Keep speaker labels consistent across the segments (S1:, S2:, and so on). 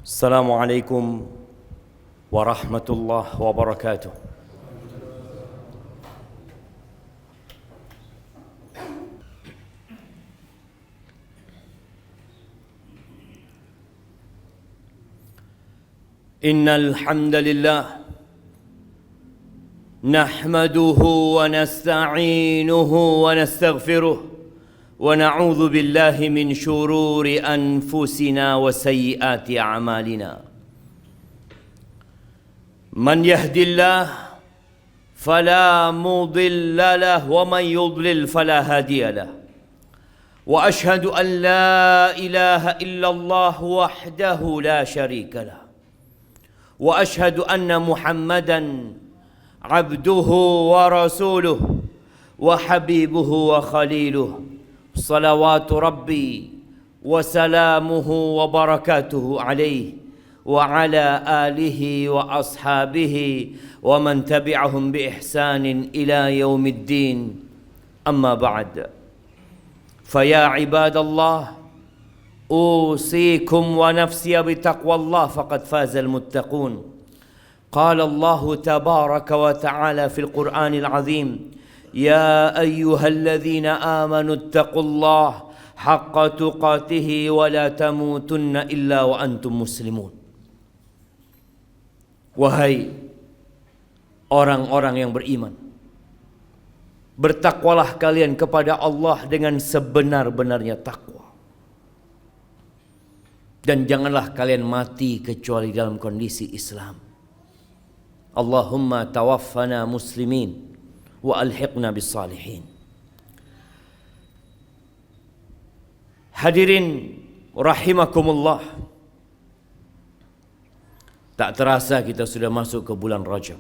S1: السلام عليكم ورحمة الله وبركاته. إن الحمد لله نحمده ونستعينه ونستغفره ونعوذ بالله من شرور أنفسنا وسيئات أعمالنا. من يهد الله فلا مضل له ومن يضلل فلا هادي له. وأشهد أن لا إله إلا الله وحده لا شريك له. وأشهد أن محمدًا عبده ورسوله وحبيبه وخليله صلوات ربي وسلامه وبركاته عليه وعلى آله وأصحابه ومن تبعهم بإحسان إلى يوم الدين. أما بعد، فيا عباد الله، أوصيكم ونفسي بتقوى الله فقد فاز المتقون. قال الله تبارك وتعالى في القرآن العظيم: يا أيها الذين آمنوا اتقوا الله حق تقاته ولا تموتن إلا وأنتم مسلمون. Wahai orang-orang yang beriman, bertakwalah kalian kepada Allah dengan sebenar-benarnya takwa. Dan janganlah kalian mati kecuali dalam kondisi Islam. Allahumma tawaffana muslimin wa alhiqna bis salihin. Hadirin rahimakumullah, tak terasa kita sudah masuk ke bulan Rajab.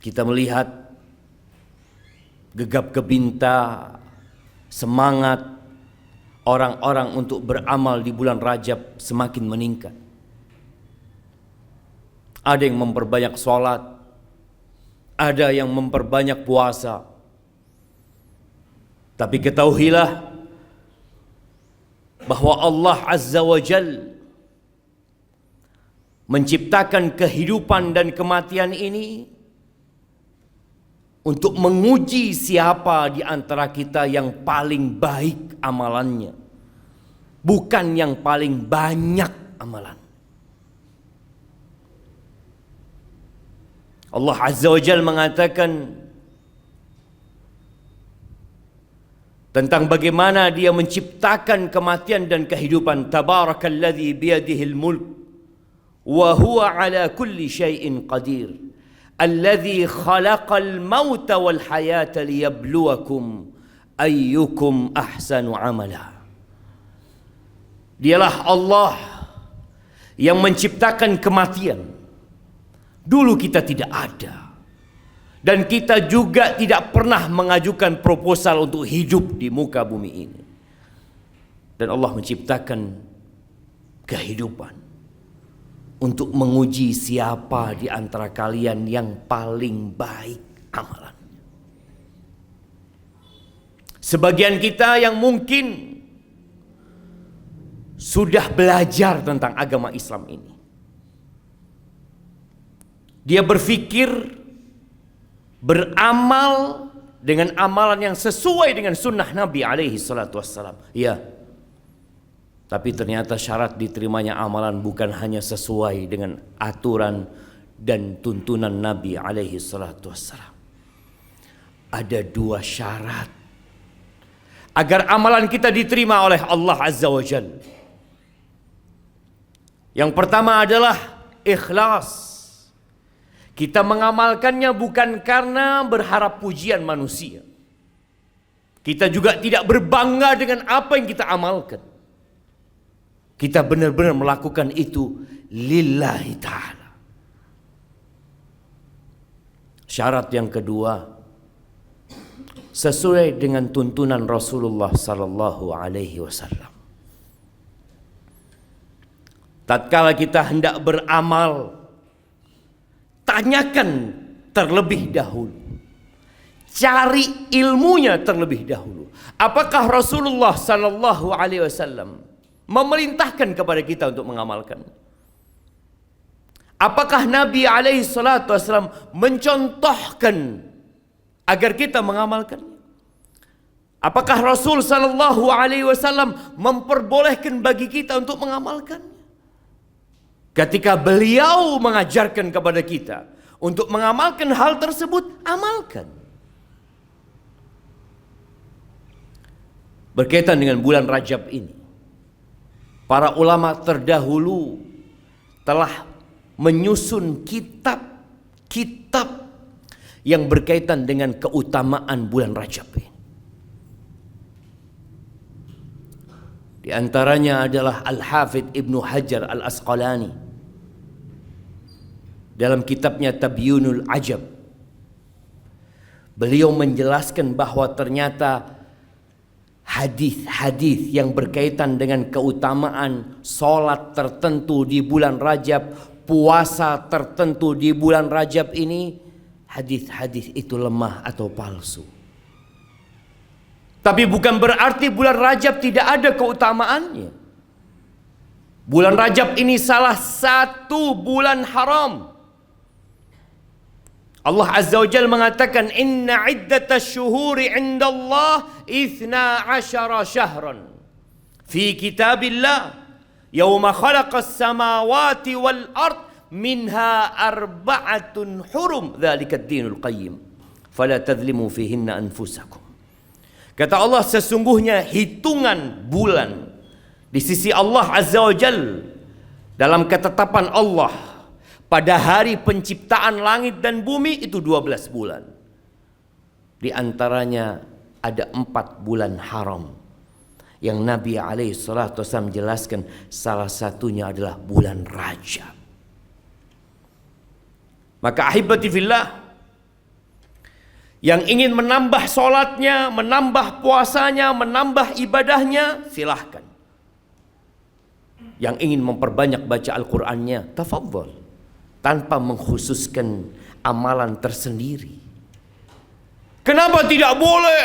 S1: Kita melihat gegap gempita semangat orang-orang untuk beramal di bulan Rajab semakin meningkat. Ada yang memperbanyak sholat, ada yang memperbanyak puasa. Tapi ketahuilah bahwa Allah Azza wa Jal menciptakan kehidupan dan kematian ini untuk menguji siapa di antara kita yang paling baik amalannya, bukan yang paling banyak amalan. Allah Azza wa Jalla mengatakan tentang bagaimana Dia menciptakan kematian dan kehidupan. Tabarakalladzi biyadihil mulk wa huwa ala kulli syai'in qadir. Alladzi khalaqal mauta wal hayata liyabluwakum ayyukum ahsanu amala. Dialah Allah yang menciptakan kematian. Dulu kita tidak ada, dan kita juga tidak pernah mengajukan proposal untuk hidup di muka bumi ini. Dan Allah menciptakan kehidupan untuk menguji siapa di antara kalian yang paling baik amalannya. Sebagian kita yang mungkin sudah belajar tentang agama Islam ini, dia berpikir beramal dengan amalan yang sesuai dengan sunnah Nabi alaihi salatu wassalam. Ya, tapi ternyata syarat diterimanya amalan bukan hanya sesuai dengan aturan dan tuntunan Nabi alaihi salatu wassalam. Ada dua syarat agar amalan kita diterima oleh Allah Azza wa Jalla. Yang pertama adalah ikhlas. Kita mengamalkannya bukan karena berharap pujian manusia. Kita juga tidak berbangga dengan apa yang kita amalkan. Kita benar-benar melakukan itu lillahi ta'ala. Syarat yang kedua, sesuai dengan tuntunan Rasulullah sallallahu alaihi wasallam. Tatkala kita hendak beramal, tanyakan terlebih dahulu. Cari ilmunya terlebih dahulu. Apakah Rasulullah sallallahu alaihi wasallam memerintahkan kepada kita untuk mengamalkan. Apakah Nabi alaihi salatu wasallam mencontohkan agar kita mengamalkan? Apakah Rasul sallallahu alaihi wasallam memperbolehkan bagi kita untuk mengamalkan? Ketika beliau mengajarkan kepada kita untuk mengamalkan hal tersebut, amalkan. Berkaitan dengan bulan Rajab ini, para ulama terdahulu telah menyusun kitab-kitab yang berkaitan dengan keutamaan bulan Rajab ini. Di antaranya adalah Al-Hafidh Ibnu Hajar Al-Asqalani dalam kitabnya Tabyinul Ajab. Beliau menjelaskan bahwa ternyata hadis-hadis yang berkaitan dengan keutamaan solat tertentu di bulan Rajab, puasa tertentu di bulan Rajab ini, hadis-hadis itu lemah atau palsu. Tapi bukan berarti bulan Rajab tidak ada keutamaannya. Bulan Rajab ini salah satu bulan haram. Allah Azza wa Jalla mengatakan, inna iddatasy syuhuri 'indallah 12 syahran fi kitabillah yauma khalaqas samawati wal ard minha arba'atun hurum dzalika ad-dinul qayyim fala tadhlimu fihinna anfusakum. Kata Allah, sesungguhnya hitungan bulan di sisi Allah Azza wa Jalla dalam ketetapan Allah pada hari penciptaan langit dan bumi itu 12 bulan. Di antaranya ada 4 bulan haram yang Nabi alaihi salatu wasallam menjelaskan, salah satunya adalah bulan Rajab. Maka ahibati fillah, yang ingin menambah sholatnya, menambah puasanya, menambah ibadahnya, silahkan. Yang ingin memperbanyak baca Al-Qur'annya, tafadhol, tanpa mengkhususkan amalan tersendiri. Kenapa tidak boleh?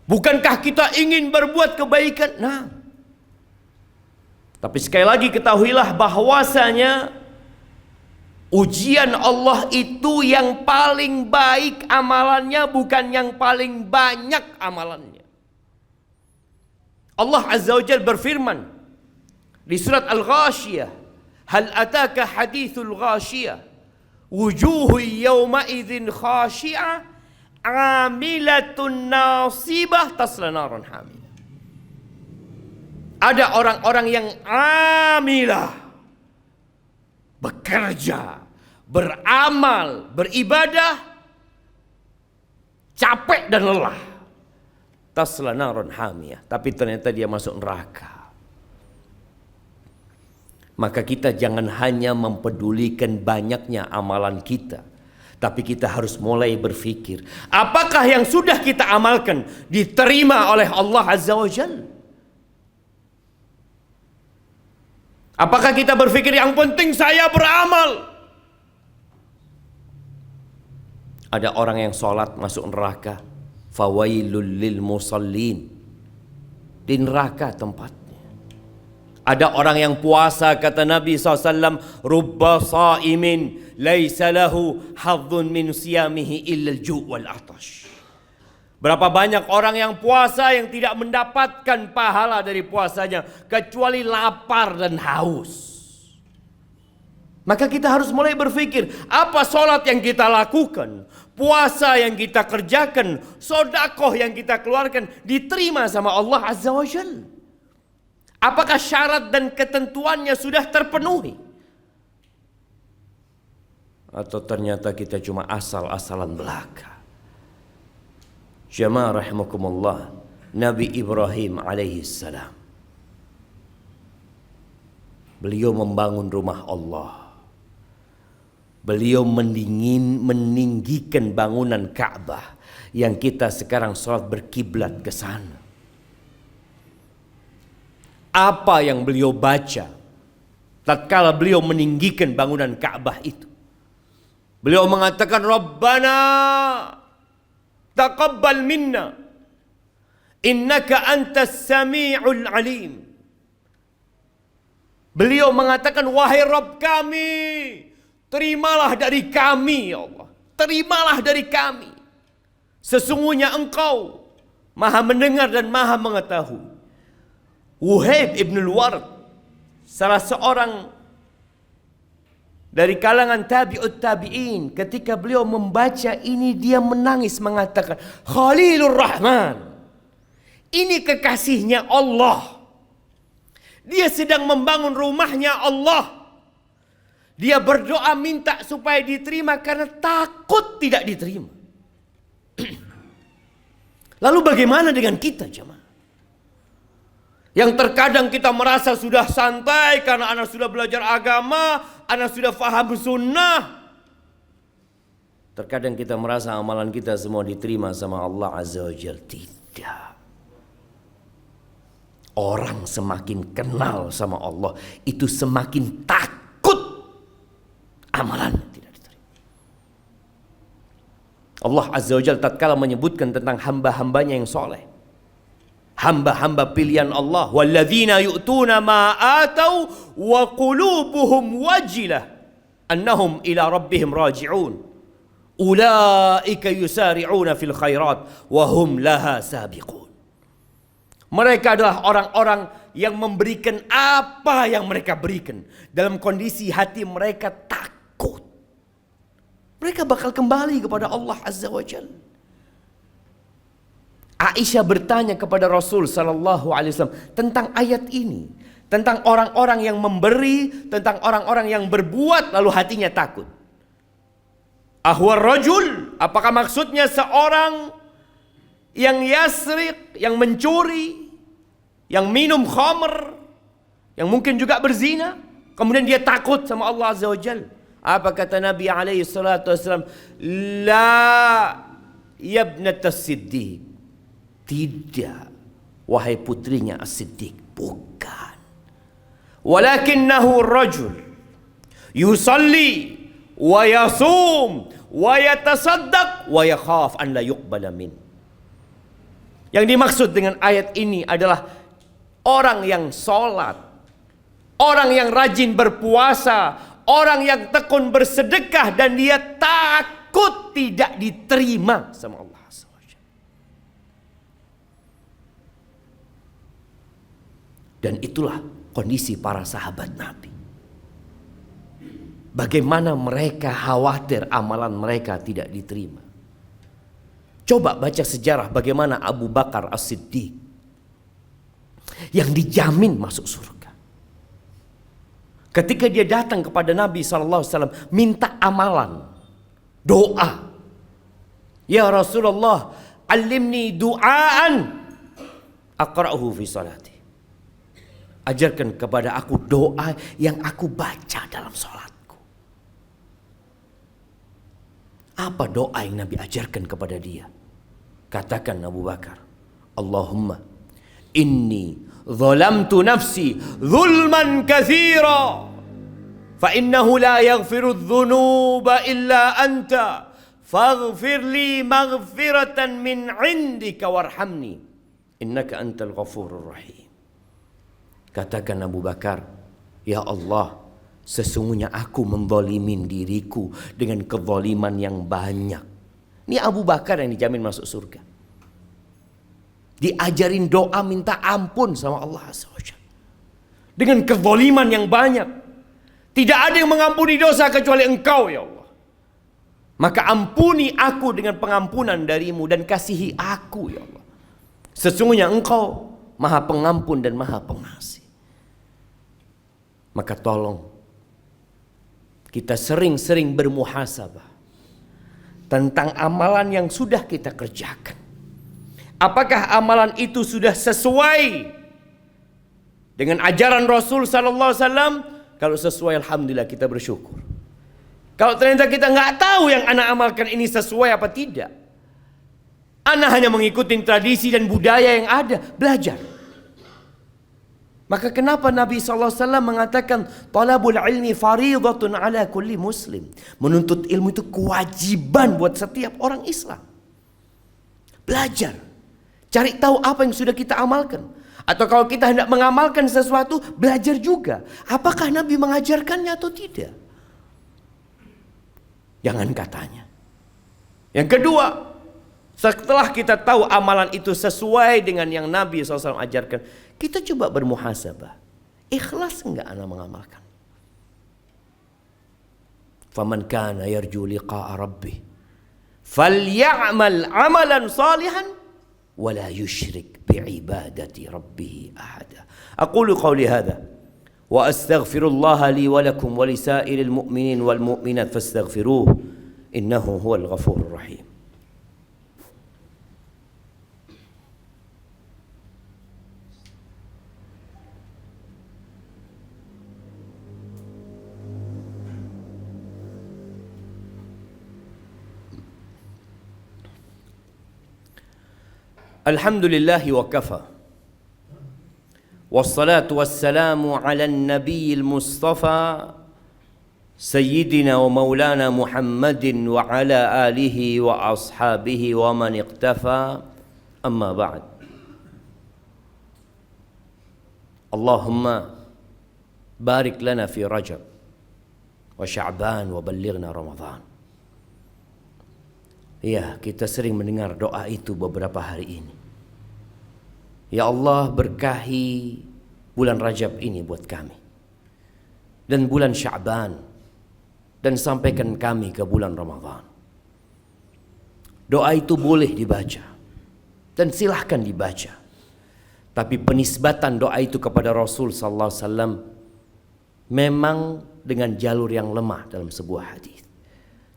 S1: Bukankah kita ingin berbuat kebaikan? Nah, tapi sekali lagi ketahuilah bahwasanya ujian Allah itu yang paling baik amalannya, bukan yang paling banyak amalannya. Allah Azza wa Jalla berfirman di surat Al-Ghashiyah, hal ataka hadithul ghashiyah wujuhu yawma idzin khashi'ah amilatun nasibah tasla naran hamiyah. Ada orang-orang yang amilah, bekerja, beramal, beribadah, capek dan lelah. Tasla naran hamiyah, tapi ternyata dia masuk neraka. Maka kita jangan hanya mempedulikan banyaknya amalan kita, tapi kita harus mulai berpikir, apakah yang sudah kita amalkan diterima oleh Allah Azza wa Jalla? Apakah kita berpikir yang penting saya beramal? Ada orang yang sholat masuk neraka, fawailul lil musallin, di neraka tempatnya. Ada orang yang puasa, kata Nabi SAW, rubba sa'imin laisa lahu hadzun min siyamihi illa al-ju' wal atash. Berapa banyak orang yang puasa yang tidak mendapatkan pahala dari puasanya kecuali lapar dan haus. Maka kita harus mulai berpikir, apa sholat yang kita lakukan, puasa yang kita kerjakan, sedekah yang kita keluarkan diterima sama Allah Azza wa Jalla? Apakah syarat dan ketentuannya sudah terpenuhi? Atau ternyata kita cuma asal-asalan belaka? Jamaah rahimakumullah, Nabi Ibrahim alaihi salam, beliau membangun rumah Allah. Beliau meninggikan bangunan Ka'bah yang kita sekarang sholat berkiblat ke sana. Apa yang beliau baca tatkala beliau meninggikan bangunan Ka'bah itu? Beliau mengatakan, Rabbana taqabbal minna innaka antas sami'ul alim. Beliau mengatakan, wahai Rabb kami, terimalah dari kami ya Allah. Terimalah dari kami. Sesungguhnya Engkau Maha mendengar dan Maha mengetahui. Wuhaib ibn al-Ward, salah seorang dari kalangan tabi'ut tabi'in, ketika beliau membaca ini dia menangis mengatakan, Khalilur Rahman, ini kekasihnya Allah. Dia sedang membangun rumahnya Allah. Dia berdoa minta supaya diterima karena takut tidak diterima. Lalu bagaimana dengan kita jemaah? Yang terkadang kita merasa sudah santai karena anak sudah belajar agama, anak sudah faham sunnah. Terkadang kita merasa amalan kita semua diterima sama Allah Azza wa Jalla. Tidak. Orang semakin kenal sama Allah, itu semakin takut amalan tidak diterima. Allah Azza wa Jalla tatkala menyebutkan tentang hamba-hambanya yang soleh, hamba-hamba pilihan Allah, walladzina yu'tuna ma atau wa qulubuhum wajilah annahum ila rabbihim raji'un ulaika yusari'una fil khairat wa hum laha sabiqun. Mereka adalah orang-orang yang memberikan apa yang mereka berikan dalam kondisi hati mereka takut. Mereka bakal kembali kepada Allah Azza wa Jalla. Aisyah bertanya kepada Rasul sallallahu alaihi wasallam tentang ayat ini, tentang orang-orang yang memberi, tentang orang-orang yang berbuat lalu hatinya takut. Ahwar rajul, apakah maksudnya seorang yang yasriq, yang mencuri, yang minum khamr, yang mungkin juga berzina, kemudian dia takut sama Allah Azza wa Jalla? Apa kata Nabi alaihi salatu wasallam? La yabnat as-siddiq. Tidak, wahai putrinya as-siddiq, bukan. Walakinnahu rajul yusalli wa yasum wa yatasaddaq wa yakhaf an la yuqbala min. Yang dimaksud dengan ayat ini adalah orang yang sholat, orang yang rajin berpuasa, orang yang tekun bersedekah, dan dia takut tidak diterima sama Allah. Dan itulah kondisi para sahabat Nabi. Bagaimana mereka khawatir amalan mereka tidak diterima. Coba baca sejarah bagaimana Abu Bakar As-Siddiq yang dijamin masuk surga. Ketika dia datang kepada Nabi SAW minta amalan, doa. Ya Rasulullah, alimni du'aan aqra'uhu fi salati. Ajarkan kepada aku doa yang aku baca dalam salatku. Apa doa yang Nabi ajarkan kepada dia? Katakan Abu Bakar, Allahumma inni zalamtu nafsi zulman katsira fa innahu la yaghfiru dzunuba illa anta faghfir li maghfiratan min indika warhamni innaka antal ghafurur rahim. Katakan Abu Bakar, ya Allah, sesungguhnya aku menzalimin diriku dengan kezaliman yang banyak. Ini Abu Bakar yang dijamin masuk surga. Diajarin doa minta ampun sama Allah SWT. Dengan kezaliman yang banyak. Tidak ada yang mengampuni dosa kecuali Engkau ya Allah. Maka ampuni aku dengan pengampunan darimu dan kasihi aku ya Allah. Sesungguhnya Engkau Maha Pengampun dan Maha Pengasih. Maka tolong kita sering-sering bermuhasabah tentang amalan yang sudah kita kerjakan. Apakah amalan itu sudah sesuai dengan ajaran Rasul sallallahu alaihi wasallam? Kalau sesuai, alhamdulillah, kita bersyukur. Kalau ternyata kita nggak tahu yang anak amalkan ini sesuai apa tidak, anak hanya mengikuti tradisi dan budaya yang ada, belajar. Maka kenapa Nabi SAW mengatakan talabul ilmi faridatun ala kulli muslim. Menuntut ilmu itu kewajiban buat setiap orang Islam. Belajar. Cari tahu apa yang sudah kita amalkan. Atau kalau kita hendak mengamalkan sesuatu, belajar juga. Apakah Nabi mengajarkannya atau tidak? Jangan katanya. Yang kedua, setelah kita tahu amalan itu sesuai dengan yang Nabi SAW ajarkan, kita coba bermuhasabah. Ikhlas enggak ana mengamalkan? Faman kana yarju liqa'a rabbih falya'mal 'amalan salihan wa la yusyrik bi'ibadati rabbih ahada. Aqulu qawli hadha wa astaghfirullaha li wa lakum wa lisairil mu'minin wal mu'minat fastaghfiruhu innahu huwal ghafurur rahim. Alhamdulillahi wa kafa. Wassalatu wassalamu ala nabiyil mustafa Sayyidina wa maulana Muhammadin wa ala alihi wa ashabihi wa man iqtafa. Amma ba'd. Allahumma barik lana fi Rajab wa Sya'ban wa ballighna Ramadan. Ya, kita sering mendengar doa itu beberapa hari ini. Ya Allah, berkahi bulan Rajab ini buat kami, dan bulan Sya'ban, dan sampaikan kami ke bulan Ramadan. Doa itu boleh dibaca dan silahkan dibaca. Tapi penisbatan doa itu kepada Rasul sallallahu alaihi wasallam memang dengan jalur yang lemah dalam sebuah hadis.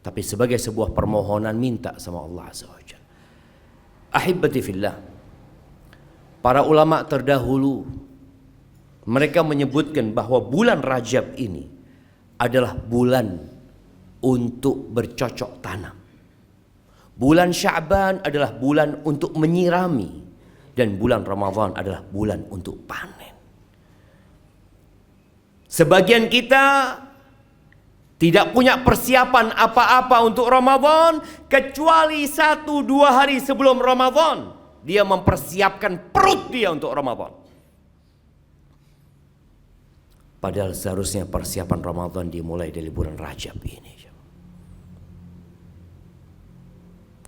S1: Tapi sebagai sebuah permohonan minta sama Allah Azza wa Jalla. Ahibbati fillah, para ulama terdahulu mereka menyebutkan bahwa bulan Rajab ini adalah bulan untuk bercocok tanam. Bulan Sya'ban adalah bulan untuk menyirami, dan bulan Ramadan adalah bulan untuk panen. Sebagian kita tidak punya persiapan apa-apa untuk Ramadan, kecuali 1-2 hari sebelum Ramadan dia mempersiapkan perut dia untuk Ramadan. Padahal seharusnya persiapan Ramadan dimulai dari bulan Rajab ini.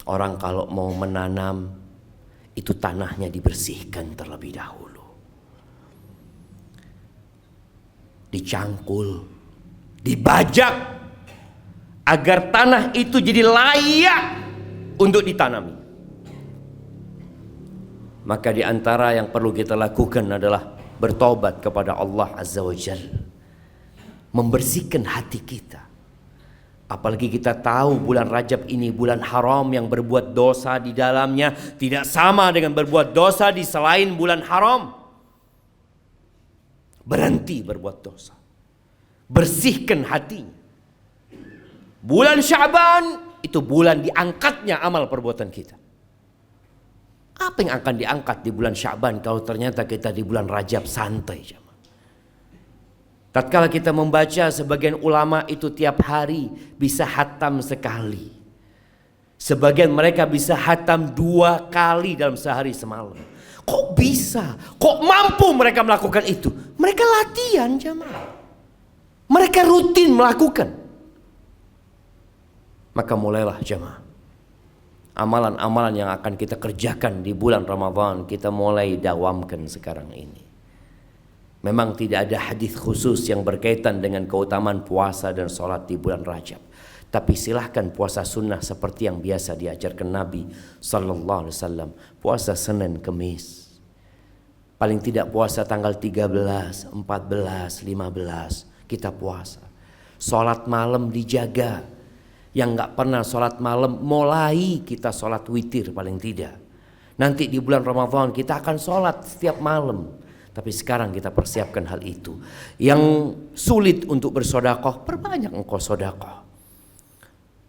S1: Orang kalau mau menanam, itu tanahnya dibersihkan terlebih dahulu, dicangkul, dibajak, agar tanah itu jadi layak untuk ditanami. Maka di antara yang perlu kita lakukan adalah bertobat kepada Allah Azza wa Jalla, membersihkan hati kita. Apalagi kita tahu bulan Rajab ini bulan haram, yang berbuat dosa di dalamnya tidak sama dengan berbuat dosa di selain bulan haram. Berhenti berbuat dosa, bersihkan hatinya. Bulan Sya'ban itu bulan diangkatnya amal perbuatan kita. Apa yang akan diangkat di bulan Sya'ban kalau ternyata kita di bulan Rajab santai? Tatkala kita membaca, sebagian ulama itu tiap hari bisa hatam sekali. Sebagian mereka bisa hatam 2 kali dalam sehari semalam. Kok bisa? Kok mampu mereka melakukan itu? Mereka latihan jamaah. Mereka rutin melakukan. Maka mulailah jamaah, amalan-amalan yang akan kita kerjakan di bulan Ramadan kita mulai dawamkan sekarang ini. Memang tidak ada hadis khusus yang berkaitan dengan keutamaan puasa dan sholat di bulan Rajab. Tapi silahkan puasa sunnah seperti yang biasa diajarkan Nabi Sallallahu Alaihi Wasallam. Puasa Senin, Kemis. Paling tidak puasa tanggal 13, 14, 15 kita puasa. Sholat malam dijaga. Yang gak pernah sholat malam, mulai kita sholat witir paling tidak. Nanti di bulan Ramadan kita akan sholat setiap malam. Tapi sekarang kita persiapkan hal itu. Yang sulit untuk bersedekah, perbanyak engkau sedekah.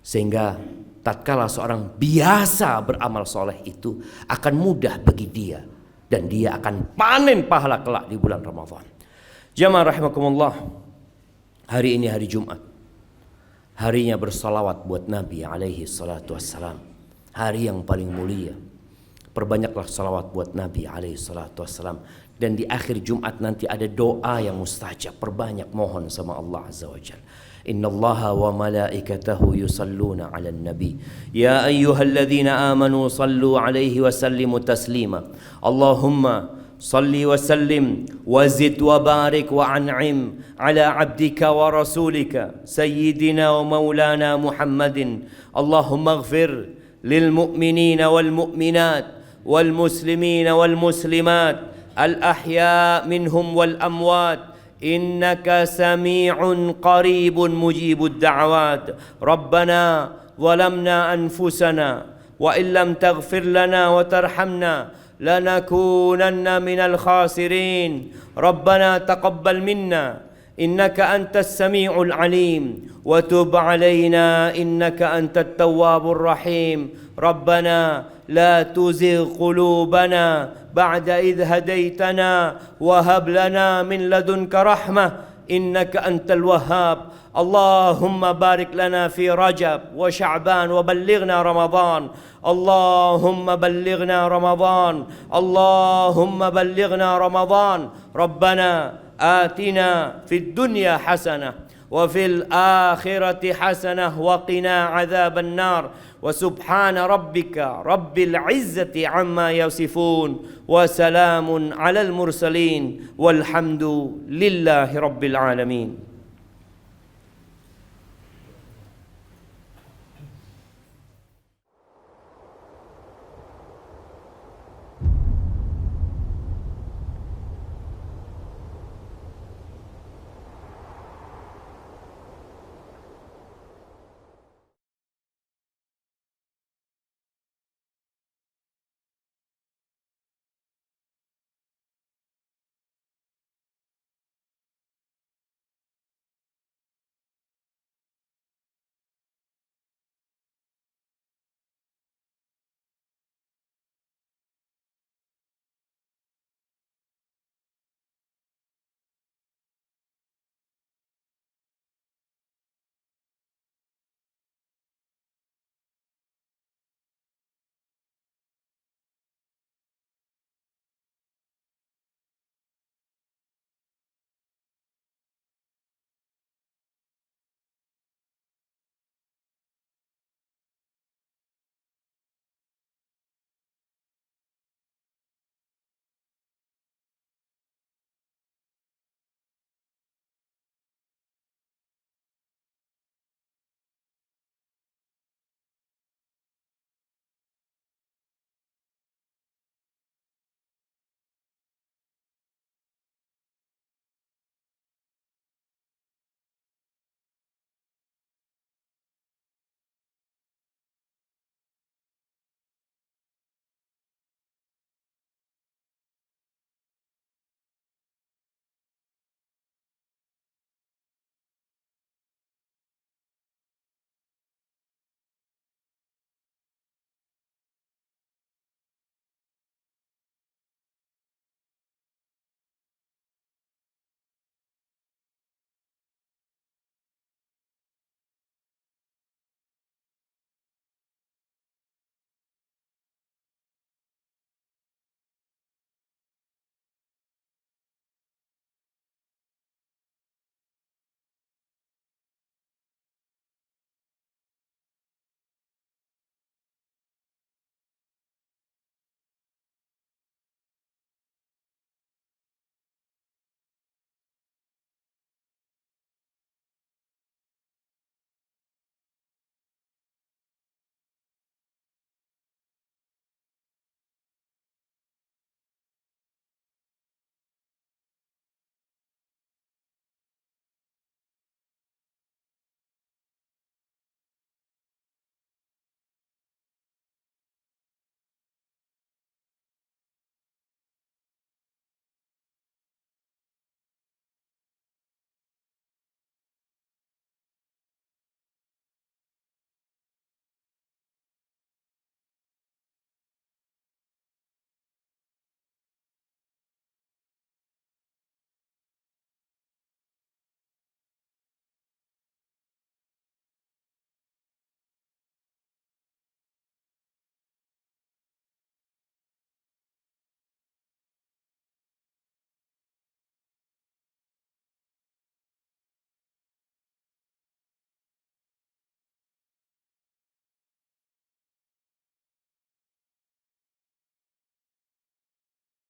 S1: Sehingga tatkala seorang biasa beramal soleh itu akan mudah bagi dia, dan dia akan panen pahala kelak di bulan Ramadan. Jamaah rahimakumullah, hari ini hari Jumat, harinya bersalawat buat Nabi alaihi salatu wassalam, hari yang paling mulia. Perbanyaklah salawat buat Nabi alaihi salatu wassalam Dan di akhir Jumat nanti ada doa yang mustajab. Perbanyak mohon sama Allah Azza wa Jalla. Inna Allaha wa malaikatahu yusalluna ala nabi. Ya ayyuhalladzina amanu sallu alaihi wa sallimu taslima. Allahumma salli wa sallim wa zid wa barik wa an'im ala abdika wa rasulika sayyidina wa maulana Muhammadin. Allahumma ighfir lil mu'minina wal mu'minat wal muslimina wal muslimat الأحياء منهم والأموات إنك سميع قريب مجيب الدعوات ربنا ظلمنا أنفسنا وإن لم تغفر لنا وترحمنا لنكونن من الخاسرين ربنا تقبل منا إنك أنت السميع العليم وتب علينا إنك أنت التواب الرحيم ربنا لا تزغ قلوبنا بعد إذ هديتنا وهب لنا من لدنك رحمة إنك أنت الوهاب اللهم بارك لنا في رجب وشعبان وبلغنا رمضان اللهم بلغنا رمضان اللهم بلغنا رمضان ربنا آتنا في الدنيا حسنة وفي الآخرة حسنة وقنا عذاب النار وسبحان ربك رب العزة عما يصفون وسلام على المرسلين والحمد لله رب العالمين.